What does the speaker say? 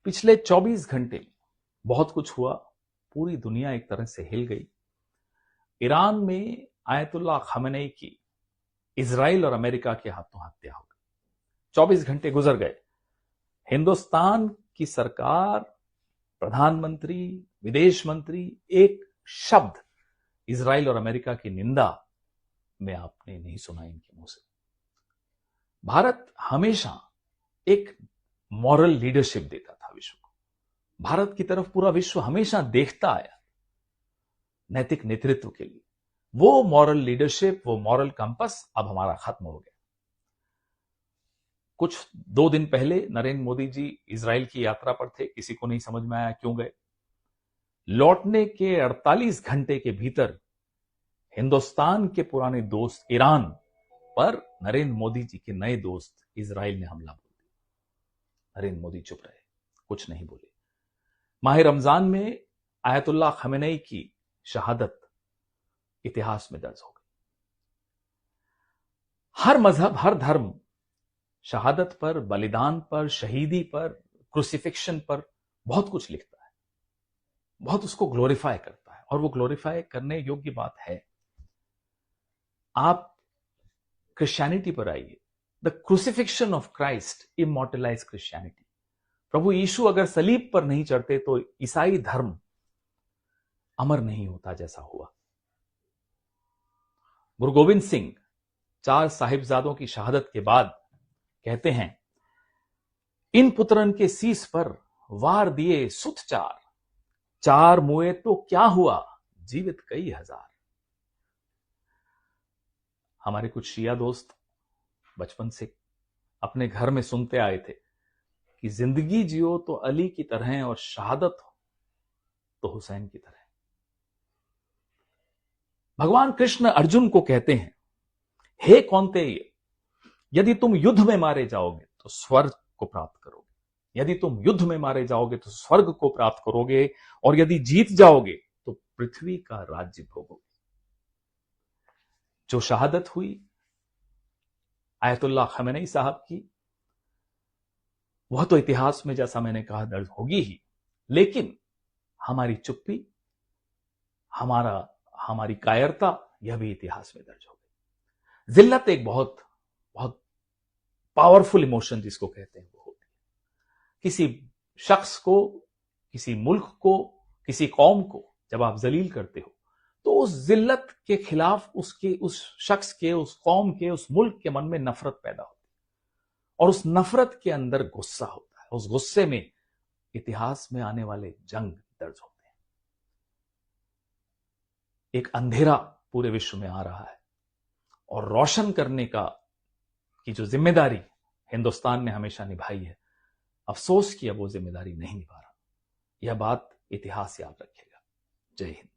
पिछले 24 घंटे में बहुत कुछ हुआ। पूरी दुनिया एक तरह से हिल गई। ईरान में आयतुल्लाह खamenei की इजराइल और अमेरिका के हाथों हत्या हो गई। 24 घंटे गुजर गए। हिंदुस्तान की सरकार, प्रधानमंत्री, विदेश मंत्री एक शब्द इजराइल और अमेरिका की निंदा में आपने नहीं सुना इनके मुंह से। भारत हमेशा एक मॉरल लीडरशिप देता था विश्व को। भारत की तरफ पूरा विश्व हमेशा देखता आया नैतिक नेतृत्व के लिए। वो मॉरल लीडरशिप, वो मॉरल कंपस अब हमारा खत्म हो गया। कुछ 2 दिन पहले नरेंद्र मोदी जी इजराइल की यात्रा पर थे। किसी को नहीं समझ में आया क्यों गए। लौटने के 48 घंटे के भीतर हिंदुस्तान के पुराने दोस्त ईरान पर नरेंद्र मोदी जी के नए दोस्त इजराइल ने हमला बोल दिया। नरेंद्र मोदी चुप रहे, कुछ नहीं बोले। माह रमजान में आयतुल्लाह खamenei की शहादत इतिहास में दर्ज हो गई। हर मजहब, हर धर्म शहादत पर, बलिदान पर, शहीदी पर, क्रूसिफिक्शन पर बहुत कुछ लिखता है, बहुत उसको ग्लोरीफाई करता है, और वो ग्लोरीफाई करने योग्य बात है। आप क्रिश्चियनिटी पर आइए। The crucifixion of Christ immortalize Christianity. प्रभु यीशु अगर सलीब पर नहीं चढ़ते तो ईसाई धर्म अमर नहीं होता जैसा हुआ। गुरु गोविंद सिंह 4 साहिबजादों की शहादत के बाद कहते हैं, इन पुत्रन के शीस पर वार दिए सुत 4 मुए तो क्या हुआ, जीवित कई हजार। हमारे कुछ शिया दोस्त बचपन से अपने घर में सुनते आए थे कि जिंदगी जियो तो अली की तरह और शहादत हो तो हुसैन की तरह। भगवान कृष्ण अर्जुन को कहते हैं, हे कौन्तेय, यदि तुम युद्ध में मारे जाओगे तो स्वर्ग को प्राप्त करोगे। यदि तुम युद्ध में मारे जाओगे तो स्वर्ग को प्राप्त करोगे, और यदि जीत जाओगे तो पृथ्वी का राज्य भोगोगे। जो शहादत हुई आयतुल्लाह खamenei साहब की, वह तो इतिहास में जैसा मैंने कहा दर्ज होगी ही, लेकिन हमारी चुप्पी, हमारी कायरता, यह भी इतिहास में दर्ज हो गई। जिल्लत एक बहुत बहुत पावरफुल इमोशन जिसको कहते हैं वो होती है। किसी शख्स को, किसी मुल्क को, किसी कौम को जब आप जलील करते हो तो उस जिल्लत के खिलाफ उस शख्स के, उस कौम के, उस मुल्क के मन में नफरत पैदा होती है, और उस नफरत के अंदर गुस्सा होता है। उस गुस्से में इतिहास में आने वाले जंग दर्ज होते हैं। एक अंधेरा पूरे विश्व में आ रहा है, और रोशन करने की जो जिम्मेदारी हिंदुस्तान ने हमेशा निभाई है, अफसोस कि अब वो जिम्मेदारी नहीं निभा रहा। यह बात इतिहास याद रखेगा। जय हिंद।